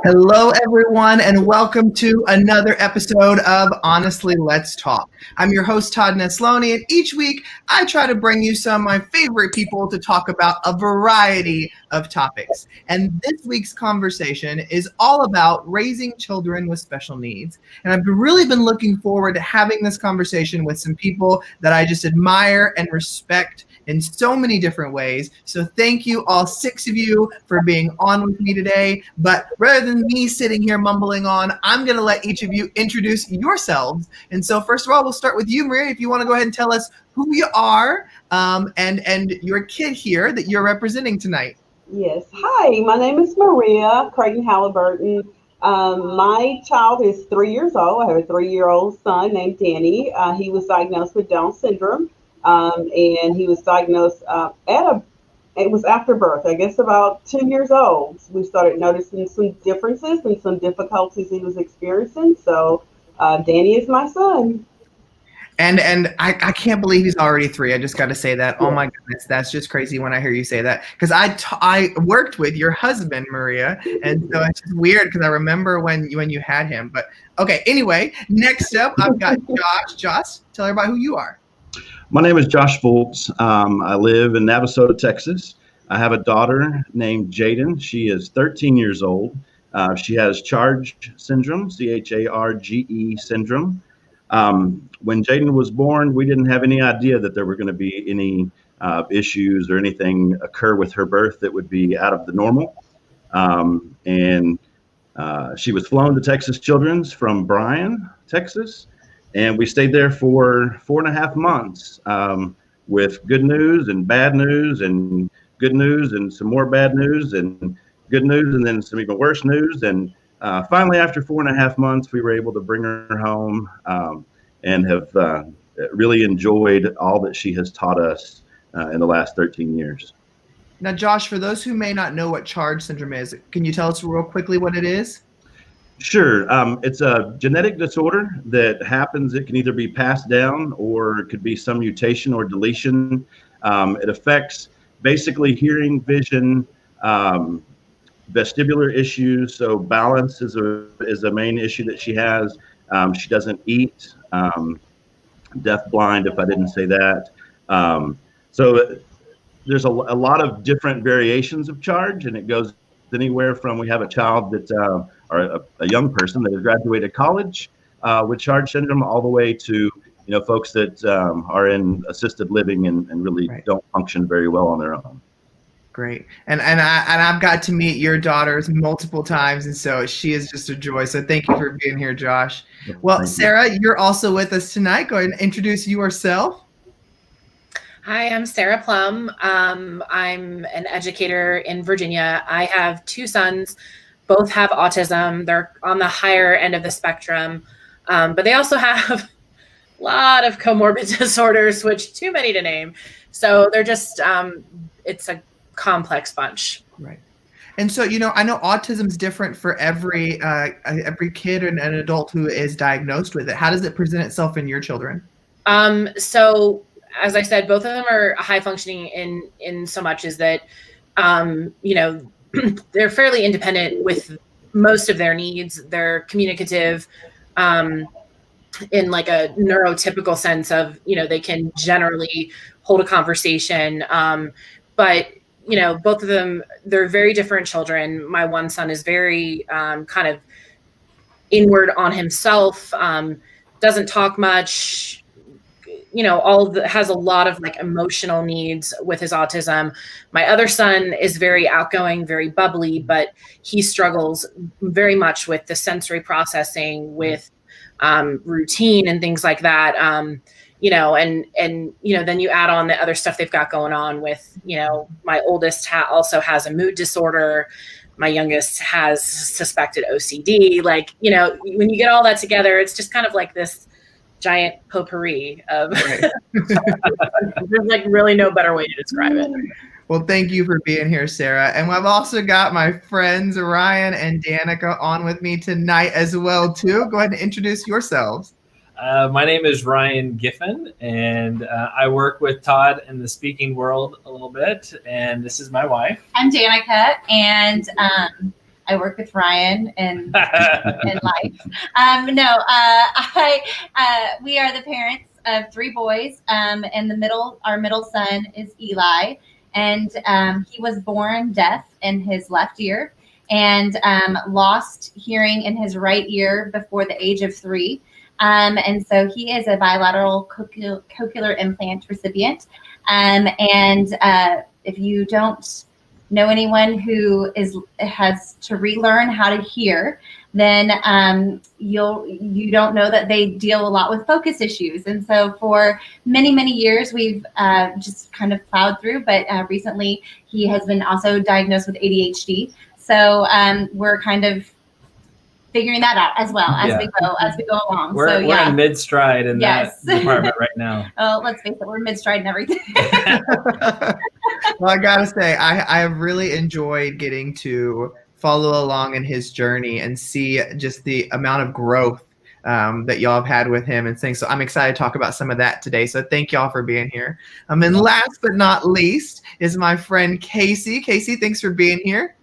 Hello, everyone, and welcome to another episode of Honestly, Let's Talk. I'm your host, Todd Nesloni, and each week I try to bring you some of my favorite people to talk about a variety of topics. And this week's conversation is all about raising children with special needs. And I've really been looking forward to having this conversation with some people that I just admire and respect in so many different ways. So thank you, all six of you, for being on with me today. But rather than me sitting here mumbling on, I'm going to let each of you introduce yourselves. And so first of all, we'll start with you, Maria, if you want to go ahead and tell us who you are and your kid here that you're representing tonight. Yes. Hi, my name is Maria Creighton Halliburton. My child is 3 years old. I have a 3-year-old son named Danny. He was diagnosed with Down syndrome, and he was diagnosed it was after birth, I guess about 2 years old. We started noticing some differences and some difficulties he was experiencing. So Danny is my son. And I can't believe he's already 3. I just got to say that. Oh my goodness, that's just crazy when I hear you say that. Because I worked with your husband, Maria, and so it's just weird because I remember when you had him. But okay, anyway, next up I've got Josh. Josh, tell everybody who you are. My name is Josh Fultz. I live in Navasota, Texas. I have a daughter named Jaden. She is 13 years old. She has Charge syndrome, CHARGE syndrome. When Jaden was born, we didn't have any idea that there were going to be any issues or anything occur with her birth that would be out of the normal. She was flown to Texas Children's from Bryan, Texas. And we stayed there for 4.5 months with good news and bad news and good news and some more bad news and good news and then some even worse news. And finally, after 4.5 months, we were able to bring her home and have really enjoyed all that she has taught us in the last 13 years. Now, Josh, for those who may not know what Charge syndrome is, can you tell us real quickly what it is? Sure. It's a genetic disorder that happens. It can either be passed down or it could be some mutation or deletion. It affects basically hearing, vision, vestibular issues. So balance is a main issue that she has. She doesn't eat, deaf blind, if I didn't say that. So there's a lot of different variations of Charge, and it goes anywhere from we have a child that or a young person that has graduated college with Charge syndrome, all the way to folks that are in assisted living and really don't function very well on their own. Great. And I've got to meet your daughters multiple times, and so she is just a joy. So thank you for being here, Josh. Well, Sarah, you're also with us tonight. Go ahead and introduce yourself. Hi, I'm Sarah Plum. I'm an educator in Virginia. I have 2 sons. Both have autism. They're on the higher end of the spectrum, but they also have a lot of comorbid disorders, which too many to name. So they're just, it's a complex bunch. Right. And so, I know autism is different for every kid and an adult who is diagnosed with it. How does it present itself in your children? So as I said, both of them are high functioning in so much as that, they're fairly independent with most of their needs. They're communicative in like a neurotypical sense of, they can generally hold a conversation. But, both of them, they're very different children. My one son is very kind of inward on himself, doesn't talk much, has a lot of like emotional needs with his autism. My other son is very outgoing, very bubbly, but he struggles very much with the sensory processing, with routine and things like that. And then you add on the other stuff they've got going on with, my oldest also has a mood disorder. My youngest has suspected OCD. Like, when you get all that together, it's just kind of like this giant potpourri of there's like really no better way to describe it. Well, thank you for being here, Sarah. And I've also got my friends Ryan and Danica on with me tonight as well too. Go ahead and introduce yourselves. My name is Ryan Giffen, and I work with Todd in the speaking world a little bit, and this is my wife. I'm Danica, and I work with Ryan in life. We are the parents of 3 boys. And our middle son is Eli, and he was born deaf in his left ear and lost hearing in his right ear before the age of 3. And so he is a bilateral cochlear implant recipient. If you don't know anyone who has to relearn how to hear, then you don't know that they deal a lot with focus issues. And so for many, many years, we've just kind of plowed through. But recently, he has been also diagnosed with ADHD. So we're kind of figuring that out as well as we go along. We're in mid stride in that department right now. Oh, let's face it, we're mid stride and everything. Well, I gotta say, I have really enjoyed getting to follow along in his journey and see just the amount of growth that y'all have had with him and things. So I'm excited to talk about some of that today. So thank y'all for being here. And last but not least is my friend Casey. Casey, thanks for being here.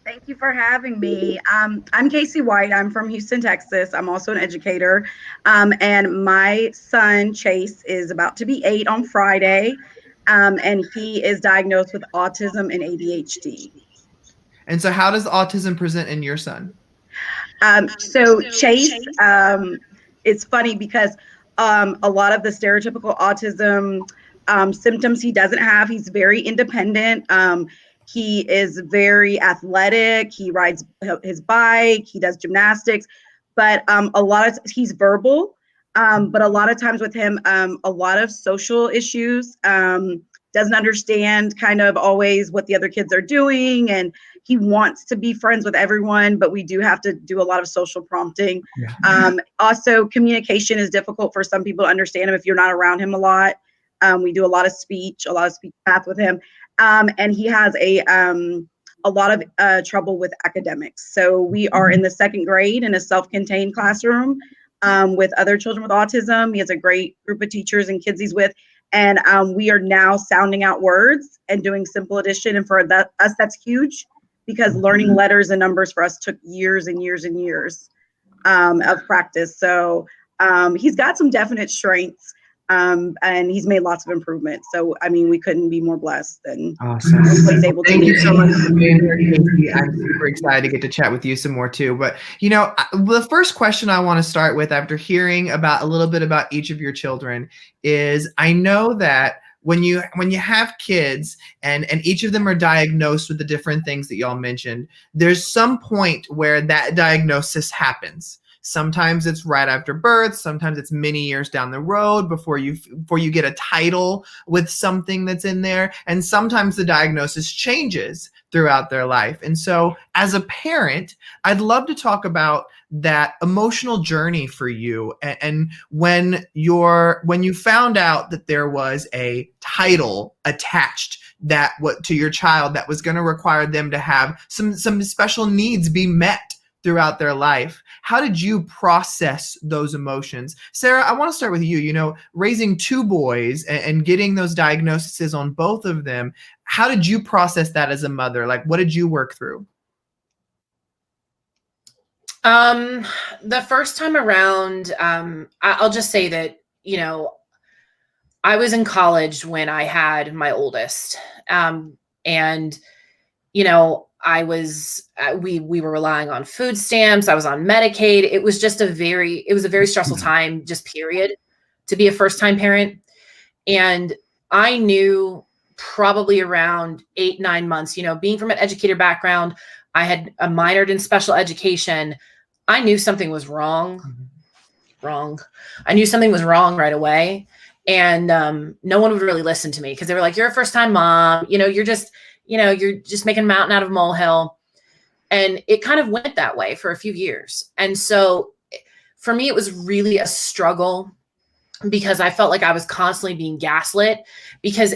Thank you for having me. I'm Casey White. I'm from Houston, Texas. I'm also an educator. And my son, Chase, is about to be 8 on Friday. And he is diagnosed with autism and ADHD. And so how does autism present in your son? So Chase, it's funny because a lot of the stereotypical autism symptoms he doesn't have. He's very independent. He is very athletic. He rides his bike. He does gymnastics, but he's verbal. But a lot of times with him, a lot of social issues, doesn't understand kind of always what the other kids are doing. And he wants to be friends with everyone, but we do have to do a lot of social prompting. Yeah. Also, communication is difficult for some people to understand him if you're not around him a lot. We do a lot of speech path with him. And he has a lot of trouble with academics. So we are in the 2nd grade in a self-contained classroom with other children with autism. He has a great group of teachers and kids he's with. And we are now sounding out words and doing simple addition. And for us, that's huge because learning letters and numbers for us took years and years and years of practice. So he's got some definite strengths. And he's made lots of improvements. So, I mean, we couldn't be more blessed than awesome. He's able Thank to you so much for being here, Casey. I'm super excited to get to chat with you some more too. But, the first question I want to start with after hearing a little bit about each of your children is I know that when you have kids and each of them are diagnosed with the different things that y'all mentioned, there's some point where that diagnosis happens. Sometimes it's right after birth. Sometimes it's many years down the road before you get a title with something that's in there. And sometimes the diagnosis changes throughout their life. And so as a parent, I'd love to talk about that emotional journey for you. And when you found out that there was a title attached to your child that was going to require them to have some special needs be met throughout their life, how did you process those emotions? Sarah, I want to start with you. Raising 2 boys and getting those diagnoses on both of them, how did you process that as a mother? Like, what did you work through? The first time around, I'll just say that, I was in college when I had my oldest. We were relying on food stamps. I was on Medicaid. It was just a very stressful time, just period, to be a first-time parent. And I knew probably around 8-9 months, being from an educator background, I had minored in special education. I knew something was wrong. I knew something was wrong right away. And no one would really listen to me because they were like, you're a first-time mom. You're just making a mountain out of a molehill. And it kind of went that way for a few years. And so for me, it was really a struggle because I felt like I was constantly being gaslit because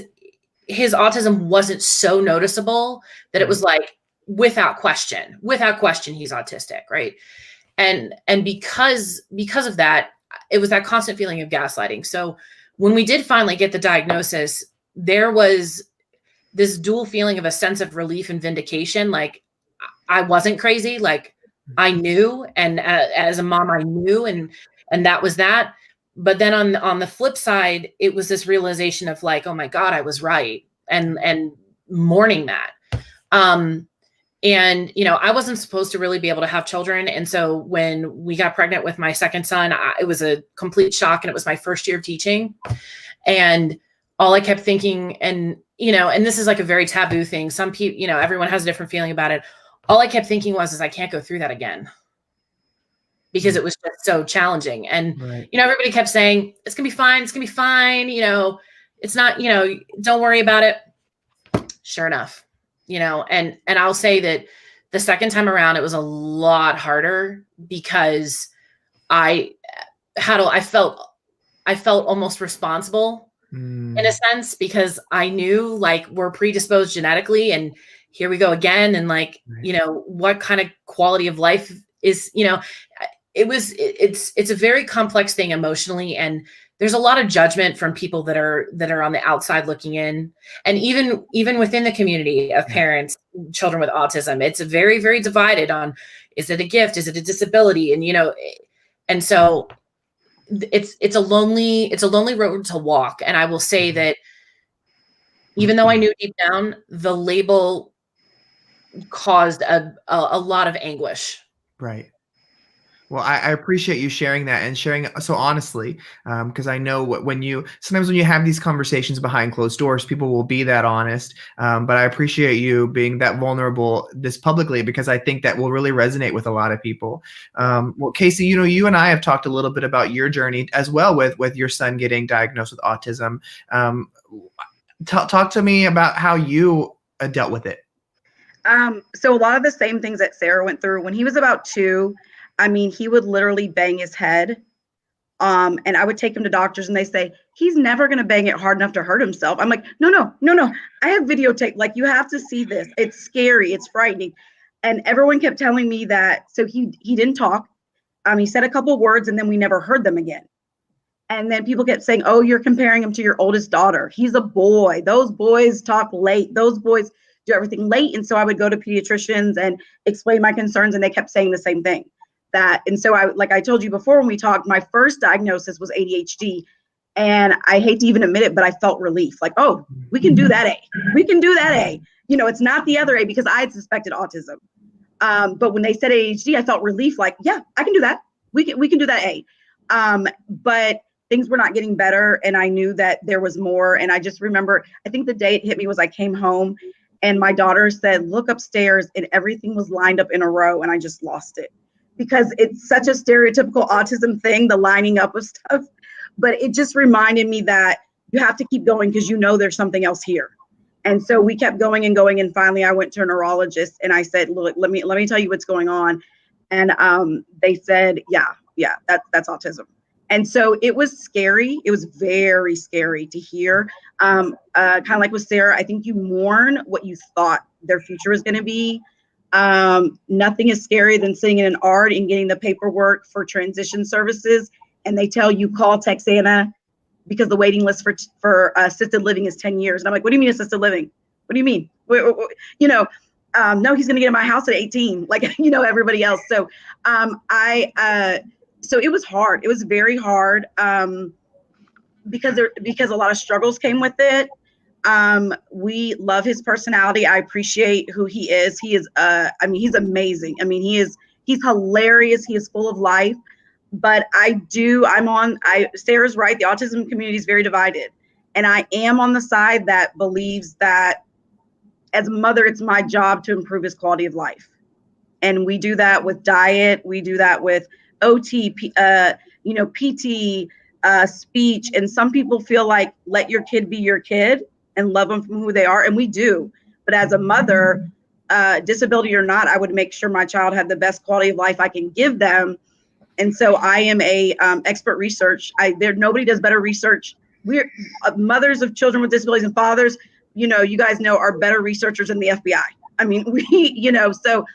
his autism wasn't so noticeable that it was like, without question, he's autistic. Right. And because of that, it was that constant feeling of gaslighting. So when we did finally get the diagnosis, there was this dual feeling of a sense of relief and vindication. Like, I wasn't crazy. Like I knew, and as a mom, I knew, and that was that. But then on the flip side, it was this realization of like, oh my God, I was right, and mourning that. And, you know, I wasn't supposed to really be able to have children. And so when we got pregnant with my second son, it was a complete shock. And it was my first year of teaching. And all I kept thinking, and, you know, and this is like a very taboo thing. Some people, you know, everyone has a different feeling about it. All I kept thinking was, I can't go through that again, because it was just so challenging. And, you know, everybody kept saying, it's going to be fine. It's going to be fine. You know, it's not, you know, don't worry about it. Sure enough. You know, and I'll say that the second time around, it was a lot harder, because I felt almost responsible in a sense, because I knew like we're predisposed genetically, and here we go again. And like, you know, what kind of quality of life is, you know, it's a very complex thing emotionally. And there's a lot of judgment from people that are on the outside looking in. And even within the community of parents, children with autism, it's very, very divided on, is it a gift? Is it a disability? And, you know, and so it's a lonely road to walk. And I will say that even though I knew deep down, the label caused a lot of anguish. Right. Well, I appreciate you sharing that, and sharing so honestly, because I know sometimes when you have these conversations behind closed doors, people will be that honest. But I appreciate you being that vulnerable this publicly, because I think that will really resonate with a lot of people. Well, Casey, you know, you and I have talked a little bit about your journey as well with your son getting diagnosed with autism. Talk to me about how you dealt with it. So a lot of the same things that Sarah went through. When he was about 2, I mean, he would literally bang his head. And I would take him to doctors, and they say, he's never going to bang it hard enough to hurt himself. I'm like, no. I have videotape. Like, you have to see this. It's scary. It's frightening. And everyone kept telling me that. So he didn't talk. He said a couple of words, and then we never heard them again. And then people kept saying, oh, you're comparing him to your oldest daughter. He's a boy. Those boys talk late. Those boys do everything late. And so I would go to pediatricians and explain my concerns, and they kept saying the same thing. And so like I told you before when we talked, my first diagnosis was ADHD. And I hate to even admit it, but I felt relief. Like, oh, we can do that A. We can do that A. You know, it's not the other A, because I had suspected autism. But when they said ADHD, I felt relief. Like, yeah, I can do that. We can do that A. But things were not getting better, and I knew that there was more. And I just remember, I think the day it hit me was I came home, and my daughter said, look upstairs, and everything was lined up in a row, and I just lost it. Because it's such a stereotypical autism thing, the lining up of stuff. But it just reminded me that you have to keep going, because you know there's something else here. And so we kept going and going. And finally I went to a neurologist, and I said, look, let me tell you what's going on. And they said, yeah, that's autism. And so it was scary. It was very scary to hear. Kind of like with Sarah, I think you mourn what you thought their future was going to be. Nothing is scarier than sitting in an ARD and getting the paperwork for transition services, and they tell you call Texana, because the waiting list for assisted living is 10 years. And I'm like, what do you mean assisted living? What do you mean? You know, no, he's going to get in my house at 18, like, you know, everybody else. So so it was hard. It was very hard, because a lot of struggles came with it. We love his personality. I appreciate who he is. He is, he's amazing. I mean, he's hilarious. He is full of life. But Sarah's right. The autism community is very divided. And I am on the side that believes that as a mother, it's my job to improve his quality of life. And we do that with diet. We do that with OT, PT, speech. And some people feel like, let your kid be your kid and love them from who they are. And we do. But as a mother, disability or not, I would make sure my child had the best quality of life I can give them. And so I am a expert research. Nobody does better research. We're mothers of children with disabilities and fathers, you guys know, are better researchers than the FBI. I mean, so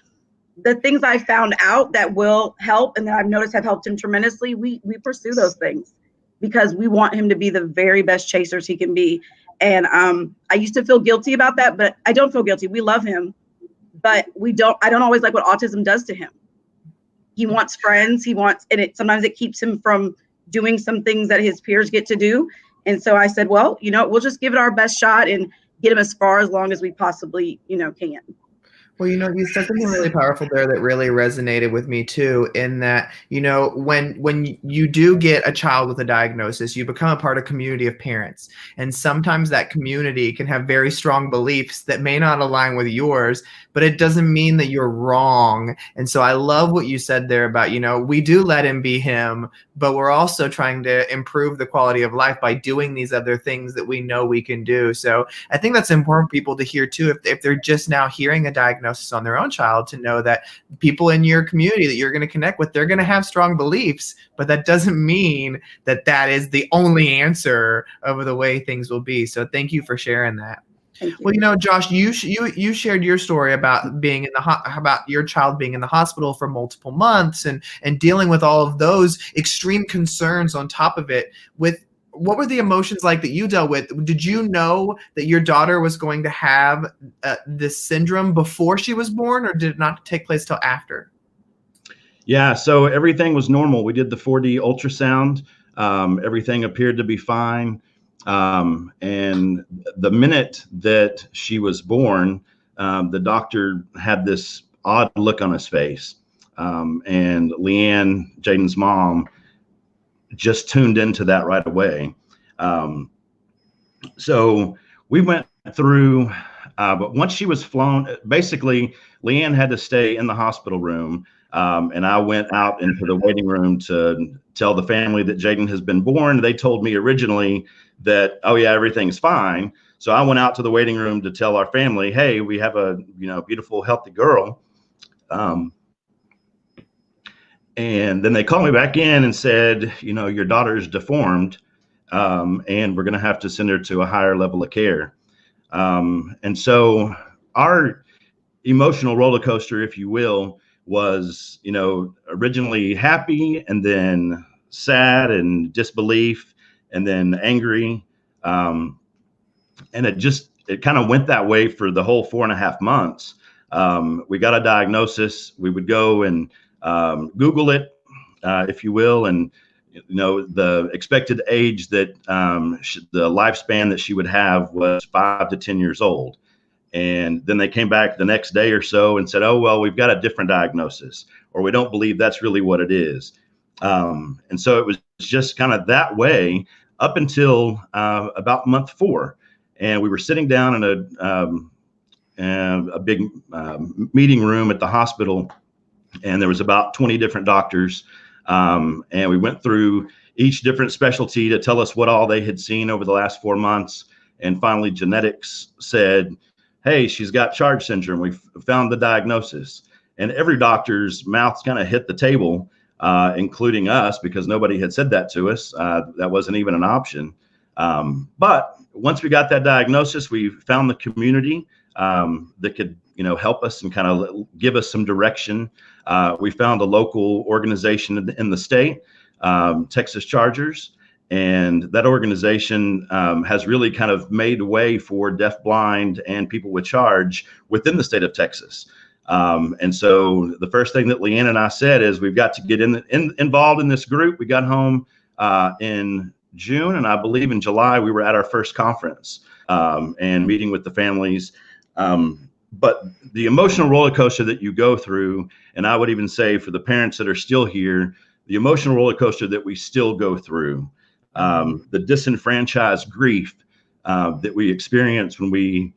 the things I found out that will help and that I've noticed have helped him tremendously, we pursue those things because we want him to be the very best chasers he can be. And I used to feel guilty about that, but I don't feel guilty. We love him. but I don't always like what autism does to him. He wants friends. Sometimes it keeps him from doing some things that his peers get to do. And so I said, well, we'll just give it our best shot and get him as far as long as we possibly, can. Well, you said something really powerful there that really resonated with me too, in that, when you do get a child with a diagnosis, you become a part of a community of parents. And sometimes that community can have very strong beliefs that may not align with yours, but it doesn't mean that you're wrong. And so I love what you said there about, we do let him be him, but we're also trying to improve the quality of life by doing these other things that we know we can do. So I think that's important for people to hear too, if they're just now hearing a diagnosis on their own child, to know that people in your community that you're going to connect with, they're going to have strong beliefs, but that doesn't mean that that is the only answer of the way things will be. So thank you for sharing that. Well, Josh, you shared your story about being about your child being in the hospital for multiple months and dealing with all of those extreme concerns on top of it. What were the emotions like that you dealt with? Did you know that your daughter was going to have this syndrome before she was born, or did it not take place till after? Yeah, so everything was normal. We did the 4D ultrasound. Everything appeared to be fine. And the minute that she was born, the doctor had this odd look on his face. And Leanne, Jaden's mom, just tuned into that right away. So we went through, but once she was flown, basically Leanne had to stay in the hospital room. And I went out into the waiting room to tell the family that Jaden has been born. They told me originally that, oh yeah, everything's fine. So I went out to the waiting room to tell our family, hey, we have a, beautiful, healthy girl. And then they called me back in and said, your daughter is deformed, and we're going to have to send her to a higher level of care. And so our emotional roller coaster, if you will, was, originally happy, and then sad and disbelief, and then angry. And it kind of went that way for the whole 4.5 months. We got a diagnosis. We would go and Google it, if you will, and the expected age that the lifespan that she would have was 5 to 10 years old. And then they came back the next day or so and said, oh, well, we've got a different diagnosis, or we don't believe that's really what it is. And so it was just kind of that way up until about month 4. And we were sitting down in a big meeting room at the hospital, and there was about 20 different doctors. And we went through each different specialty to tell us what all they had seen over the last 4 months. And finally, genetics said, hey, she's got Charge syndrome. We've found the diagnosis. And every doctor's mouths kind of hit the table, including us, because nobody had said that to us. That wasn't even an option. But once we got that diagnosis, we found the community that could, help us and kind of give us some direction. We found a local organization in the state, Texas Chargers, and that organization has really kind of made way for deafblind and people with Charge within the state of Texas. And so the first thing that Leanne and I said is we've got to get involved in this group. We got home in June, and I believe in July we were at our first conference and meeting with the families. But the emotional roller coaster that you go through, and I would even say for the parents that are still here, the emotional roller coaster that we still go through, the disenfranchised grief that we experience when we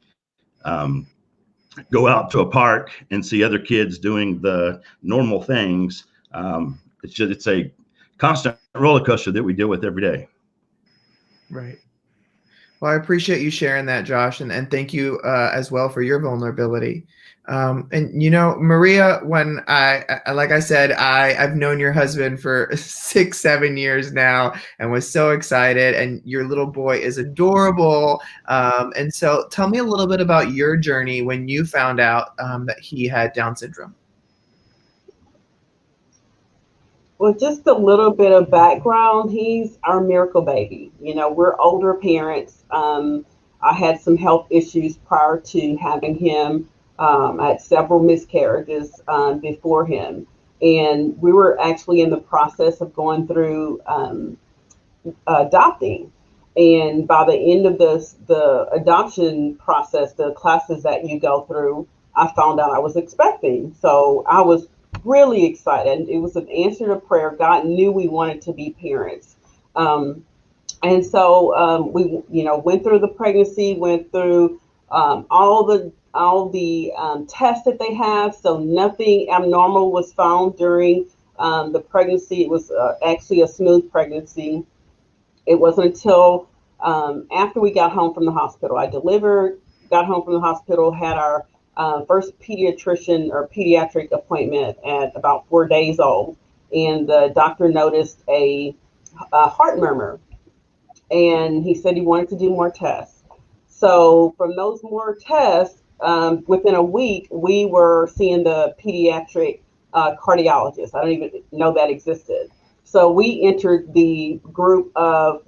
go out to a park and see other kids doing the normal things. It's a constant roller coaster that we deal with every day. Right. Well, I appreciate you sharing that, Josh, and thank you as well for your vulnerability. And Maria, when like I said, I've known your husband for 6-7 years now, and was so excited. And your little boy is adorable. And so, tell me a little bit about your journey when you found out that he had Down syndrome. Well, just a little bit of background. He's our miracle baby. We're older parents. I had some health issues prior to having him. I had several miscarriages before him. And we were actually in the process of going through adopting. And by the end of the adoption process, the classes that you go through, I found out I was expecting. So I was really excited. It was an answer to prayer. God knew we wanted to be parents. And so we, went through the pregnancy, went through all the tests that they have. So nothing abnormal was found during the pregnancy. It was actually a smooth pregnancy. It wasn't until after we got home from the hospital. I delivered, got home from the hospital, had our first pediatrician or pediatric appointment at about 4 days old. And the doctor noticed a heart murmur. And he said he wanted to do more tests. So from those more tests, within a week, we were seeing the pediatric cardiologist. I don't even know that existed. So we entered the group of,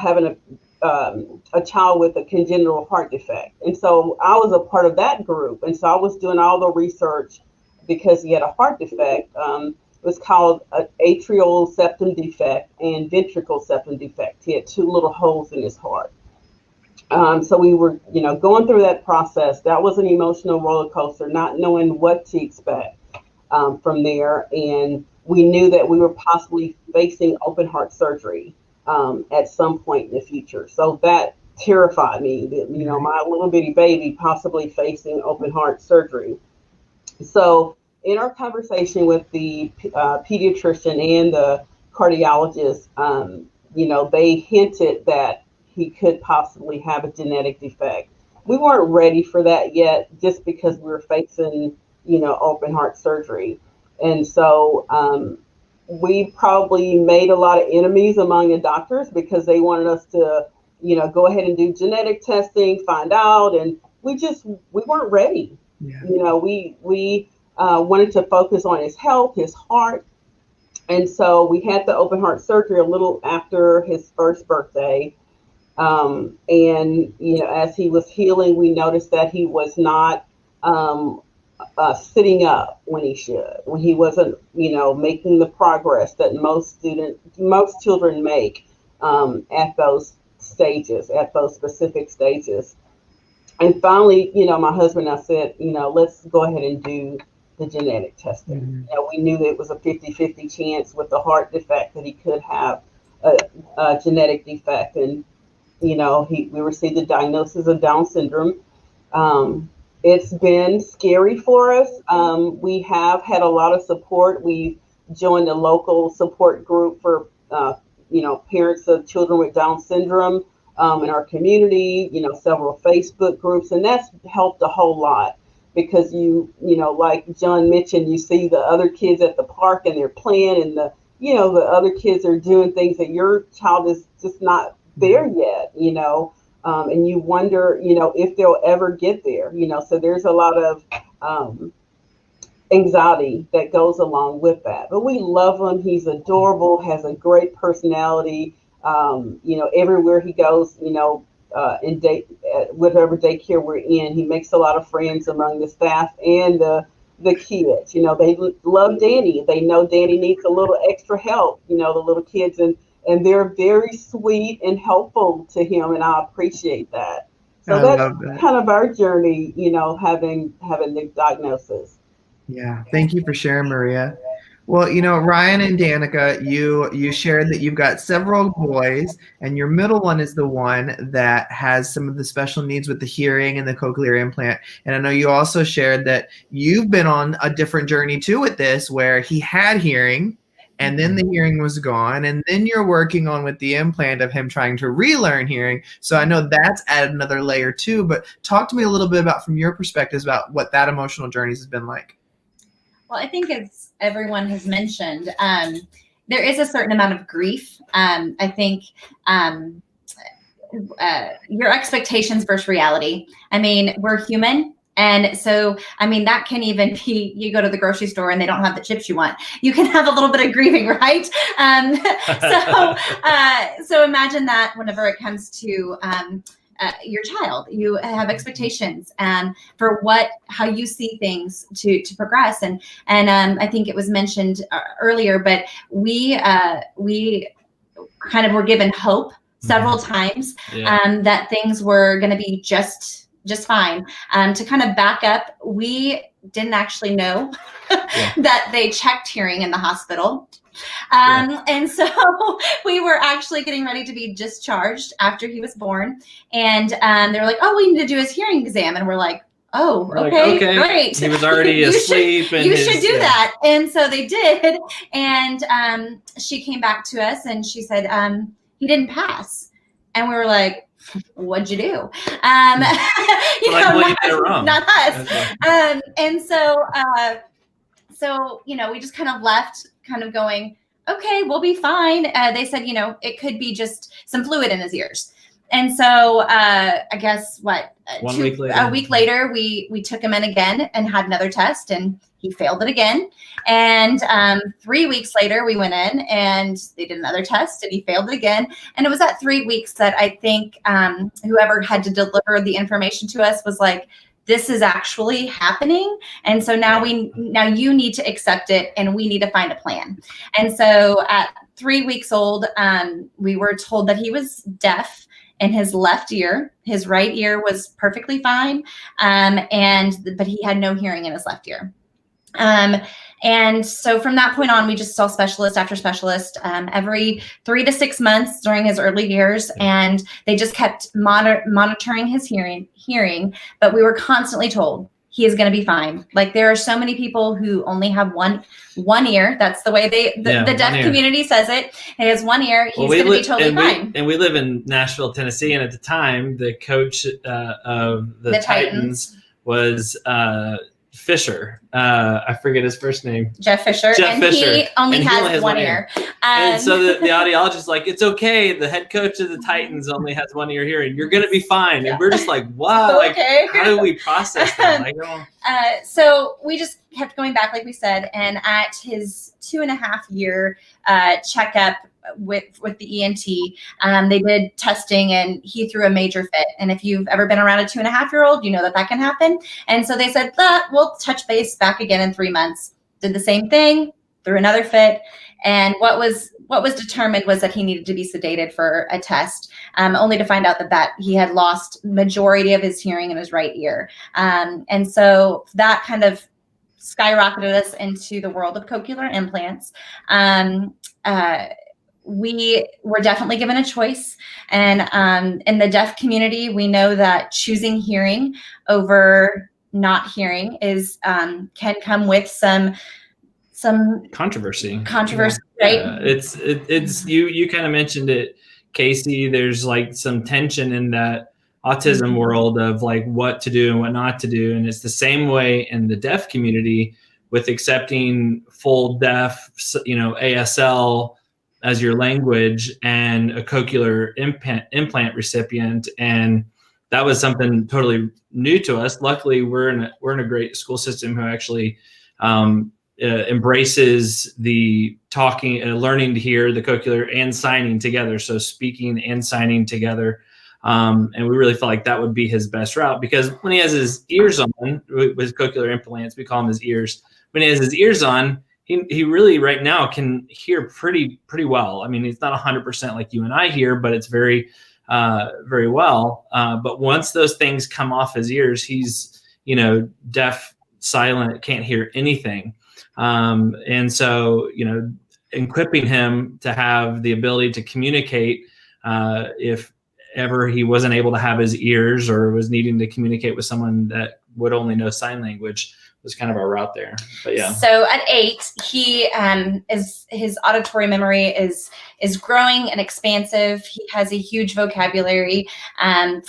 having a child with a congenital heart defect. And so I was a part of that group. And so I was doing all the research because he had a heart defect. It was called an atrial septum defect and ventricle septum defect. He had 2 little holes in his heart. So we were, going through that process. That was an emotional roller coaster, not knowing what to expect from there. And we knew that we were possibly facing open heart surgery at some point in the future. So that terrified me, that, my little bitty baby possibly facing open heart surgery. So in our conversation with the pediatrician and the cardiologist, they hinted that he could possibly have a genetic defect. We weren't ready for that yet, just because we were facing, open heart surgery. And so we probably made a lot of enemies among the doctors because they wanted us to, go ahead and do genetic testing, find out, and we weren't ready. Yeah. We wanted to focus on his health, his heart. And so we had the open heart surgery a little after his first birthday. And, as he was healing, we noticed that he was not sitting up when he should, when he wasn't, making the progress that most children make at those stages, at those specific stages. And finally, my husband and I said, let's go ahead and do the genetic testing. Mm-hmm. We knew that it was a 50-50 chance with the heart defect that he could have a genetic defect. And, we received the diagnosis of Down syndrome. It's been scary for us. We have had a lot of support. We've joined a local support group for, parents of children with Down syndrome in our community, several Facebook groups, and that's helped a whole lot because like John mentioned, you see the other kids at the park and they're playing and the other kids are doing things that your child is just not there yet, and you wonder, if they'll ever get there, so there's a lot of anxiety that goes along with that. But we love him. He's adorable, has a great personality. Everywhere he goes, whatever daycare we're in, he makes a lot of friends among the staff and the kids. They love Danny. They know Danny needs a little extra help, the little kids, and they're very sweet and helpful to him, and I appreciate that. So that's kind of our journey, having the diagnosis. Yeah, thank you for sharing, Maria. Well, Ryan and Danica, you shared that you've got several boys, and your middle one is the one that has some of the special needs with the hearing and the cochlear implant. And I know you also shared that you've been on a different journey too with this, where he had hearing, and then the hearing was gone, and then you're working on with the implant of him trying to relearn hearing. So I know that's added another layer too, but talk to me a little bit about, from your perspectives, about what that emotional journey has been like. Well, I think, as everyone has mentioned, there is a certain amount of grief. I think your expectations versus reality. I mean, we're human. And so, that can even be, you go to the grocery store and they don't have the chips you want. You can have a little bit of grieving, right? So imagine that whenever it comes to your child. You have expectations for how you see things to progress. And I think it was mentioned earlier, but we kind of were given hope several times that things were going to be just fine. To kind of back up, we didn't actually know that they checked hearing in the hospital. And so we were actually getting ready to be discharged after he was born. And they were like, oh, we need to do his hearing exam. And we're like, oh, okay, great. He was already asleep. You should do that. And so they did. And she came back to us and she said, he didn't pass. And we were like, what'd you do? You not us. And so, we just kind of left kind of going, okay, we'll be fine. They said, it could be just some fluid in his ears. And so I guess a week later, we took him in again and had another test, and he failed it again. And 3 weeks later, we went in and they did another test and he failed it again. And it was at 3 weeks that I think whoever had to deliver the information to us was like, this is actually happening. And so now you need to accept it and we need to find a plan. And so at 3 weeks old, we were told that he was deaf in his left ear. His right ear was perfectly fine. But he had no hearing in his left ear. And so from that point on, we just saw specialist after specialist every 3 to 6 months during his early years. And they just kept monitoring his hearing. But we were constantly told he is going to be fine. Like, there are so many people who only have one ear. That's the way the deaf community says it. He has one ear. He's going to be totally fine. And we live in Nashville, Tennessee. And at the time, the coach of the Titans was Fisher. I forget his first name. Jeff Fisher. He only has one ear. And so the audiologist is like, it's okay. The head coach of the Titans only has 1 ear hearing. You're going to be fine. And we're just like, wow. Okay. How do we process that? So we just kept going back, like we said. And at his 2.5 year checkup with the ENT, they did testing and he threw a major fit. And if you've ever been around a 2.5-year-old, you know that can happen. And so they said, we'll touch base back again in 3 months. Did the same thing, threw another fit. And what was determined was that he needed to be sedated for a test, only to find out that he had lost majority of his hearing in his right ear. And so that kind of skyrocketed us into the world of cochlear implants. We were definitely given a choice. And in the deaf community, we know that choosing hearing over not hearing can come with some controversy, right? Yeah. It's you kind of mentioned it, Casey. There's like some tension in that autism world of like what to do and what not to do. And it's the same way in the deaf community with accepting full deaf, ASL as your language and a cochlear implant recipient. And that was something totally new to us. Luckily, we're in a great school system who actually embraces the talking, learning to hear the cochlear and signing together. So speaking and signing together. And we really felt like that would be his best route, because when he has his ears on with cochlear implants, we call them his ears. When he has his ears on, he really right now can hear pretty well. I mean, it's not 100% like you and I hear, but it's very, very well. But once those things come off his ears, he's, deaf, silent, can't hear anything. And so, equipping him to have the ability to communicate, if ever he wasn't able to have his ears or was needing to communicate with someone that would only know sign language, was kind of our route there. But yeah. So at 8, he his auditory memory is growing and expansive. He has a huge vocabulary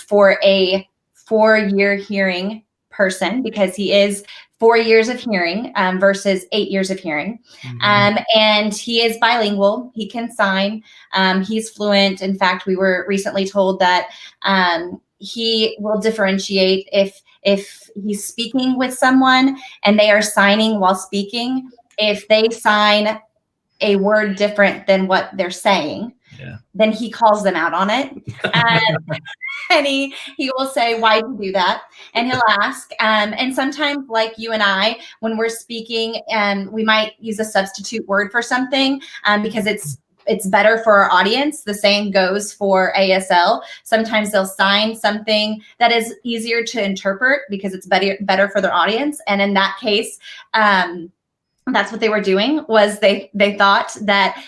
for a 4-year hearing person, because he is 4 years of hearing versus 8 years of hearing. Mm-hmm. And he is bilingual. He can sign. He's fluent. In fact, we were recently told that he will differentiate if he's speaking with someone and they are signing while speaking, if they sign a word different than what they're saying. then he calls them out on it. And he will say, why did you do that? And he'll ask. And sometimes, like you and I, when we're speaking, we might use a substitute word for something because it's better for our audience. The same goes for ASL. Sometimes they'll sign something that is easier to interpret because it's better for their audience. And in that case, that's what they were doing, was they thought that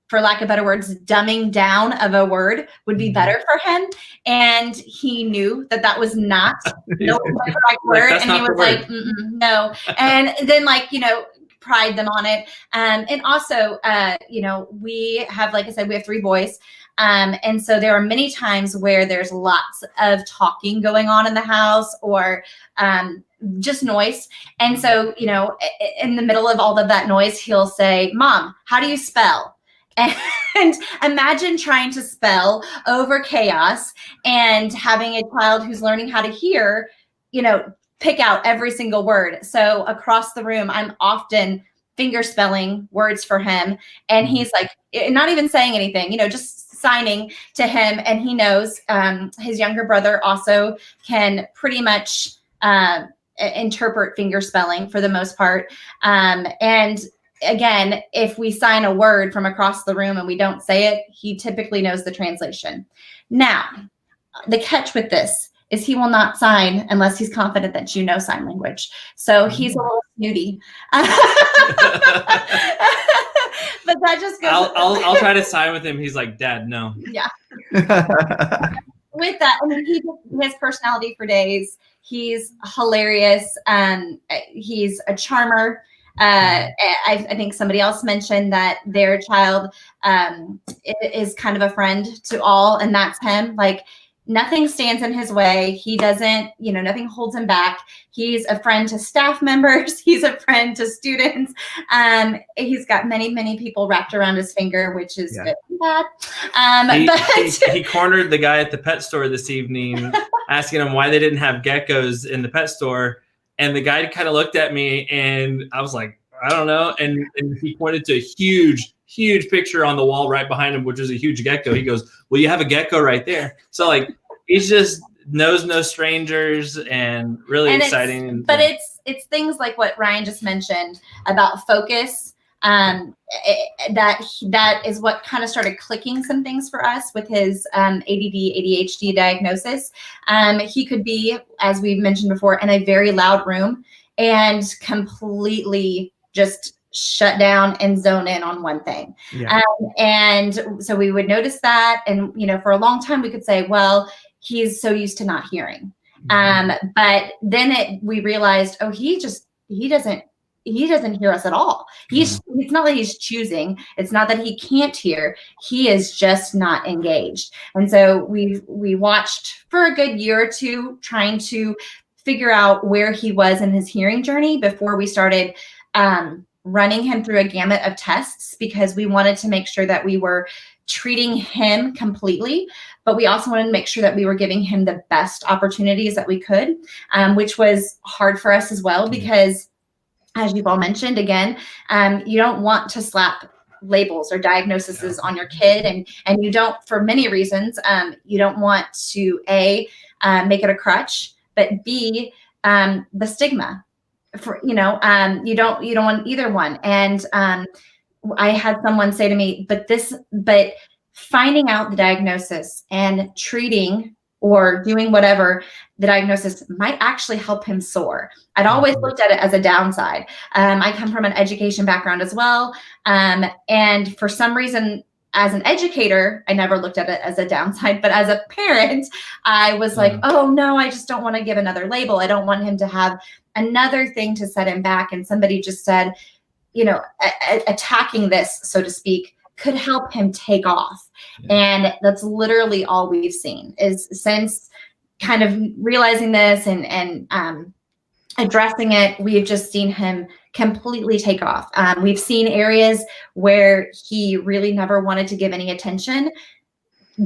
for lack of better words, dumbing down of a word would be better for him. And he knew that was not the right word. And he was like, no. And then pride them on it. And also, we have, like I said, we have 3 boys. And so there are many times where there's lots of talking going on in the house or just noise. And so, in the middle of all of that noise, he'll say, Mom, how do you spell? And imagine trying to spell over chaos and having a child who's learning how to hear, pick out every single word. So across the room, I'm often finger spelling words for him. And he's like, not even saying anything, just signing to him. And he knows his younger brother also can pretty much interpret finger spelling for the most part. And again, if we sign a word from across the room and we don't say it, he typically knows the translation. Now, the catch with this is he will not sign unless he's confident that you know sign language. So he's a little snooty. But that just goes. I'll try to sign with him. He's like, Dad, no. Yeah. With that, I mean, he has personality for days. He's hilarious. He's a charmer. I think somebody else mentioned that their child is kind of a friend to all, and that's him. Like, nothing stands in his way. He doesn't, nothing holds him back. He's a friend to staff members. He's a friend to students. He's got many, many people wrapped around his finger, which is good and bad. He cornered the guy at the pet store this evening, asking him why they didn't have geckos in the pet store. And the guy kind of looked at me and I was like, I don't know. And he pointed to a huge picture on the wall right behind him, which is a huge gecko. He goes, well, you have a gecko right there. So like, he's just knows no strangers and really exciting. But it's things like what Ryan just mentioned about focus. That is what kind of started clicking some things for us with his ADD, ADHD diagnosis. He could be, as we mentioned before, in a very loud room and completely just shut down and zone in on one thing. Yeah. And so we would notice that. And, for a long time we could say, well, he's so used to not hearing. But then we realized, oh, he doesn't hear us at all. It's not that he's choosing. It's not that he can't hear. He is just not engaged. And so we watched for a good year or two, trying to figure out where he was in his hearing journey before we started running him through a gamut of tests, because we wanted to make sure that we were treating him completely, but we also wanted to make sure that we were giving him the best opportunities that we could, which was hard for us as well, because as you've all mentioned, again, you don't want to slap labels or diagnoses on your kid, and you don't, for many reasons, you don't want to make it a crutch, but B, the stigma. For you don't want either one. And I had someone say to me, but finding out the diagnosis and treating or doing whatever the diagnosis might actually help him soar. I'd always looked at it as a downside. I come from an education background as well. And for some reason, as an educator, I never looked at it as a downside, but as a parent, I was like, oh no, I just don't want to give another label. I don't want him to have another thing to set him back. And somebody just said, attacking this, so to speak, could help him take off. Yeah. And that's literally all we've seen is since kind of realizing this and addressing it, we've just seen him completely take off. We've seen areas where he really never wanted to give any attention,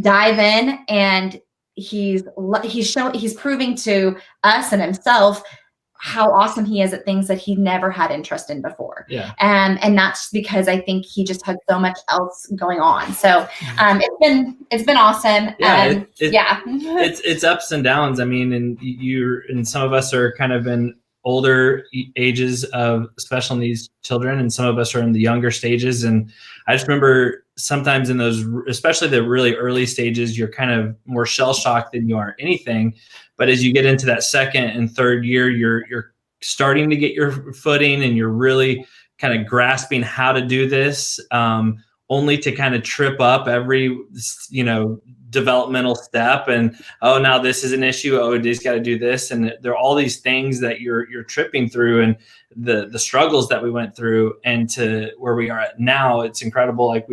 dive in, and he's proving to us and himself how awesome he is at things that he never had interest in before. Yeah. And that's because I think he just had so much else going on. So it's been awesome. Yeah, Yeah. it's ups and downs. I mean, and some of us are kind of in older ages of special needs children, and some of us are in the younger stages. And I just remember sometimes in those, especially the really early stages, you're kind of more shell shocked than you are anything. But as you get into that second and third year, you're starting to get your footing, and you're really kind of grasping how to do this, only to kind of trip up every, developmental step. And, oh, now this is an issue. Oh, he's got to do this. And there are all these things that you're tripping through, and the struggles that we went through, and to where we are at now. It's incredible. Like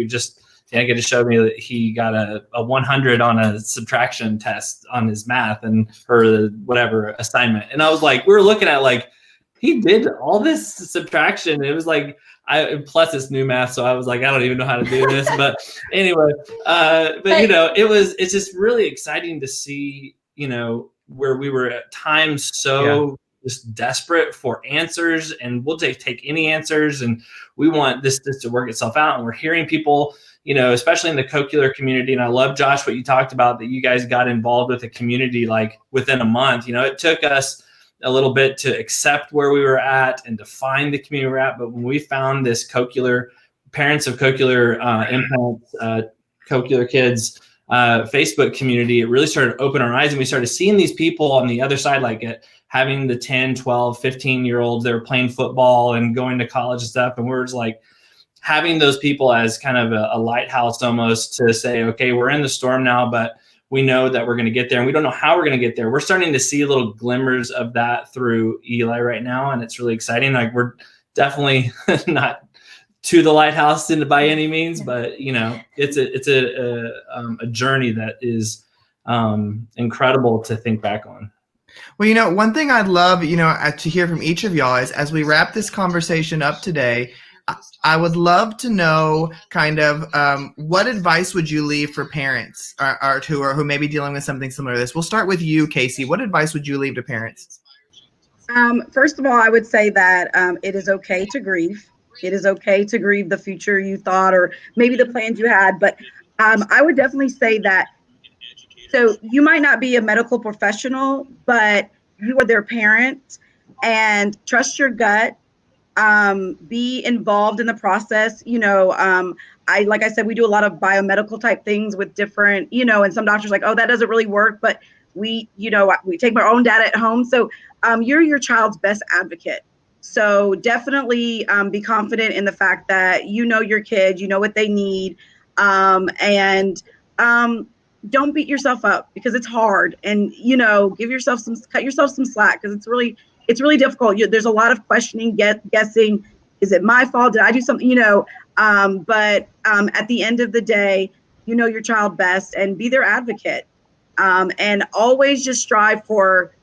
Danica just showed me that he got a 100 on a subtraction test on his math or whatever assignment. And I was like, we were looking at like, he did all this subtraction. It was like, plus it's new math. So I was like, I don't even know how to do this, but anyway, it's just really exciting to see, where we were at times just desperate for answers, and we'll take any answers, and we want this to work itself out. And we're hearing people, especially in the cochlear community. And I love, Josh, what you talked about, that you guys got involved with the community like within a month. It took us a little bit to accept where we were at and to find the community we're at. But when we found this parents of cochlear implants, cochlear kids Facebook community, it really started to open our eyes, and we started seeing these people on the other side, like having the 10, 12, 15-year-olds that were playing football and going to college and stuff. And we're just like having those people as kind of a lighthouse almost, to say, okay, we're in the storm now, but we know that we're going to get there, and we don't know how we're going to get there. We're starting to see little glimmers of that through Eli right now, and it's really exciting. Like, we're definitely not to the lighthouse by any means, but it's a journey that is incredible to think back on. Well, one thing I'd love, to hear from each of y'all is, as we wrap this conversation up today, I would love to know kind of what advice would you leave for parents who may be dealing with something similar to this? We'll start with you, Casey. What advice would you leave to parents? First of all, I would say that it is okay to grieve. It is okay to grieve the future you thought, or maybe the plans you had. But I would definitely say that, so you might not be a medical professional, but you are their parent, and trust your gut. Be involved in the process. Like I said, we do a lot of biomedical type things with different, and some doctors are like, oh, that doesn't really work, but we take our own data at home. So you're your child's best advocate. So definitely be confident in the fact that your kid, what they need, and don't beat yourself up, because it's hard, and cut yourself some slack, because it's really difficult. There's a lot of questioning, guessing. Is it my fault? Did I do something? But at the end of the day, your child best, and be their advocate, and always just strive for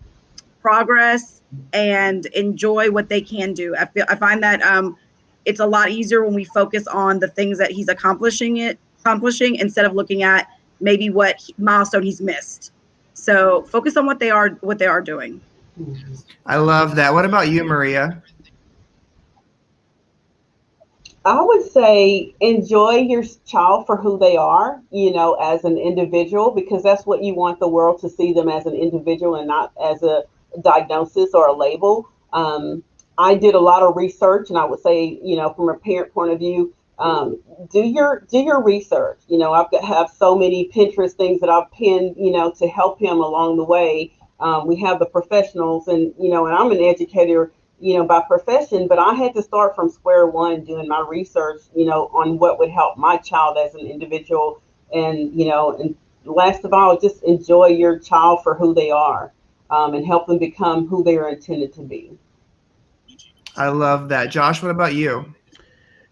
progress and enjoy what they can do. I find that it's a lot easier when we focus on the things that he's accomplishing instead of looking at maybe what milestone he's missed. So focus on what they are doing. I love that. What about you, Maria? I would say enjoy your child for who they are, as an individual, because that's what you want the world to see them, as an individual and not as a diagnosis or a label. I did a lot of research, and I would say, from a parent point of view, do your research. I've have so many Pinterest things that I've pinned, to help him along the way. We have the professionals, and I'm an educator, by profession, but I had to start from square one doing my research, on what would help my child as an individual. And, and last of all, just enjoy your child for who they are, and help them become who they are intended to be. I love that. Josh, what about you?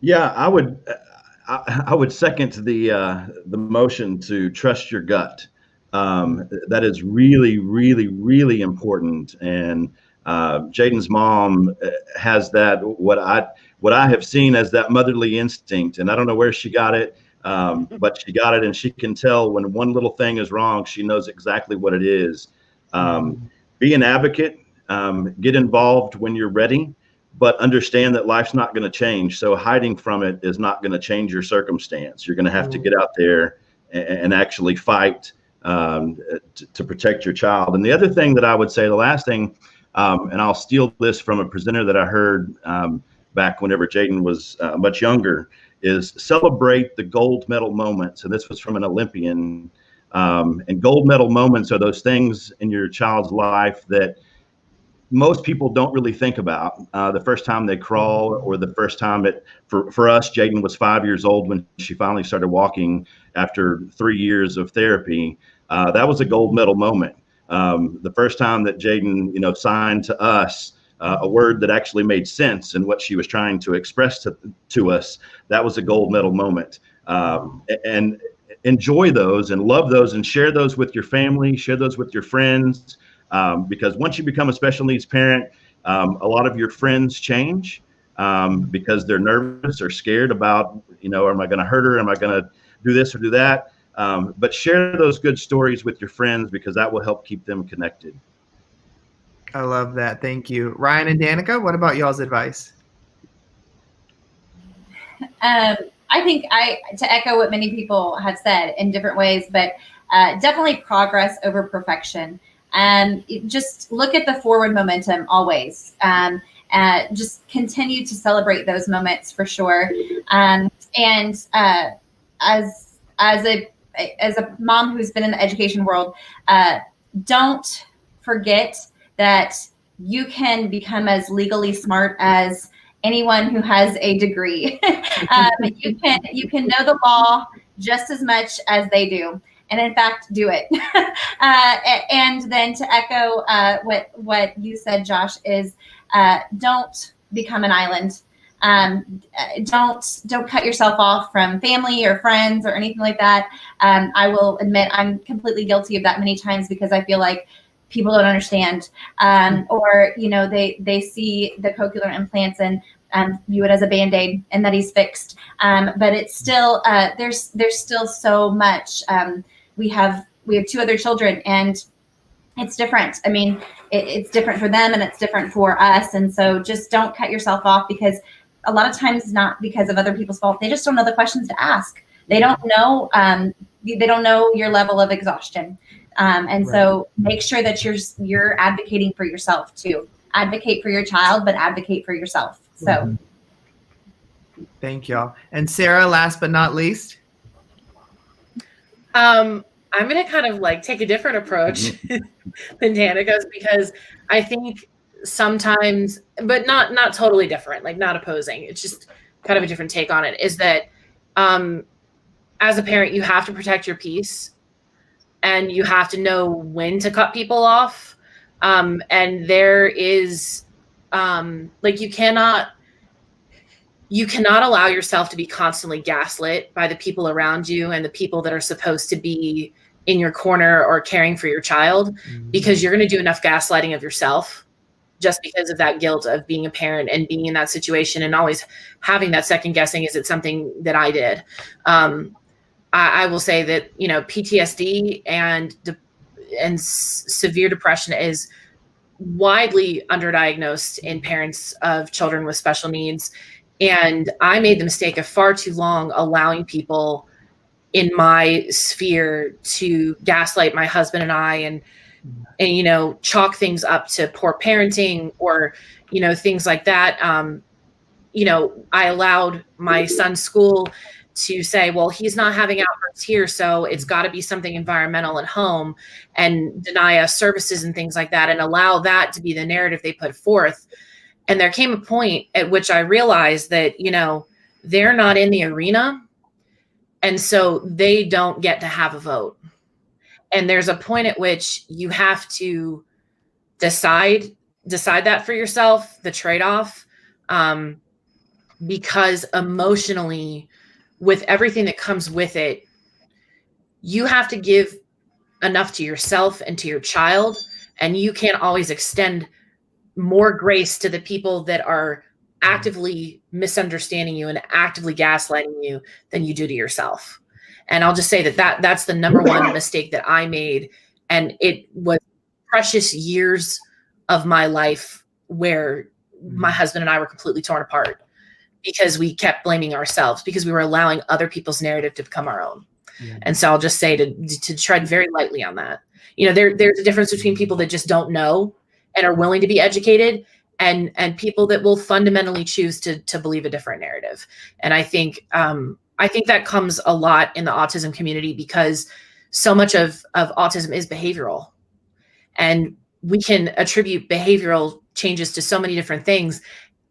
Yeah, I would second the motion to trust your gut. That is really, really, really important. And Jaden's mom has that, what I have seen as that motherly instinct, and I don't know where she got it, but she got it, and she can tell when one little thing is wrong. She knows exactly what it is. Be an advocate. Get involved when you're ready, but understand that life's not going to change. So hiding from it is not going to change your circumstance. You're going to have to get out there and actually fight to protect your child. And the other thing that I would say, the last thing, and I'll steal this from a presenter that I heard back whenever Jaden was much younger, is celebrate the gold medal moments. And this was from an Olympian. And gold medal moments are those things in your child's life that most people don't really think about. The first time they crawl, or the first time for us, Jaden was 5 years old when she finally started walking after 3 years of therapy. That was a gold medal moment. The first time that Jaden, signed to us a word that actually made sense in what she was trying to express to us, that was a gold medal moment. And enjoy those and love those and share those with your family, share those with your friends. Because once you become a special needs parent, a lot of your friends change because they're nervous or scared about, am I going to hurt her? Am I going to do this or do that? But share those good stories with your friends, because that will help keep them connected. I love that. Thank you. Ryan and Danica, what about y'all's advice? I think to echo what many people have said in different ways, but definitely progress over perfection. Just look at the forward momentum always. Just continue to celebrate those moments for sure. And as a mom who's been in the education world, don't forget that you can become as legally smart as anyone who has a degree. You can know the law just as much as they do, and in fact, do it. And then to echo what you said, Josh, is don't become an island. Don't cut yourself off from family or friends or anything like that. I will admit I'm completely guilty of that many times, because I feel like people don't understand, or they see the cochlear implants and view it as a Band-Aid and that he's fixed. But it's still there's still so much. We have 2 other children, and it's different. I mean, it's different for them and it's different for us. And so just don't cut yourself off, because a lot of times not because of other people's fault. They just don't know the questions to ask. They don't know. They don't know your level of exhaustion. And so make sure that you're advocating for yourself too. Advocate for your child, but advocate for yourself. So thank y'all. And Sarah, last but not least. I'm going to kind of take a different approach than Danica's, because I think sometimes, but not totally different, not opposing. It's just kind of a different take on it, is that as a parent, you have to protect your peace, and you have to know when to cut people off. And there is you cannot allow yourself to be constantly gaslit by the people around you and the people that are supposed to be in your corner or caring for your child, because you're going to do enough gaslighting of yourself just because of that guilt of being a parent and being in that situation and always having that second guessing. Is it something that I did? I will say that, PTSD and severe depression is widely underdiagnosed in parents of children with special needs. And I made the mistake of far too long allowing people in my sphere to gaslight my husband and I, and chalk things up to poor parenting or, things like that. I allowed my son's school to say, well, he's not having outbursts here, so it's got to be something environmental at home, and deny us services and things like that, and allow that to be the narrative they put forth. And there came a point at which I realized that, they're not in the arena, and so they don't get to have a vote. And there's a point at which you have to decide that for yourself, the trade-off, because emotionally, with everything that comes with it, you have to give enough to yourself and to your child, and you can't always extend more grace to the people that are actively misunderstanding you and actively gaslighting you than you do to yourself. And I'll just say that's the number one mistake that I made. And it was precious years of my life where my husband and I were completely torn apart because we kept blaming ourselves, because we were allowing other people's narrative to become our own. Yeah. And so I'll just say to tread very lightly on that. You know, there's a difference between people that just don't know and are willing to be educated, and people that will fundamentally choose to believe a different narrative. And I think that comes a lot in the autism community, because so much of autism is behavioral, and we can attribute behavioral changes to so many different things.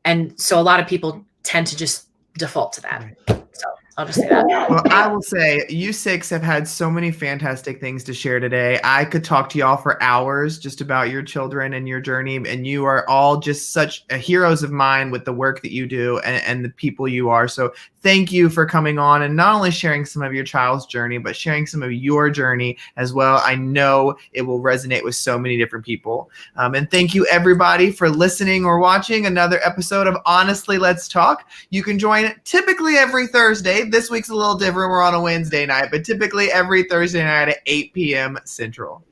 And so a lot of people tend to just default to that. Right. So I'll just say that. Well, I will say you six have had so many fantastic things to share today. I could talk to y'all for hours just about your children and your journey. And you are all just such heroes of mine with the work that you do and the people you are. So thank you for coming on and not only sharing some of your child's journey, but sharing some of your journey as well. I know it will resonate with so many different people. And thank you everybody for listening or watching another episode of Honestly Let's Talk. You can join typically every Thursday. This week's a little different. We're on a Wednesday night, but typically every Thursday night at 8 p.m. Central.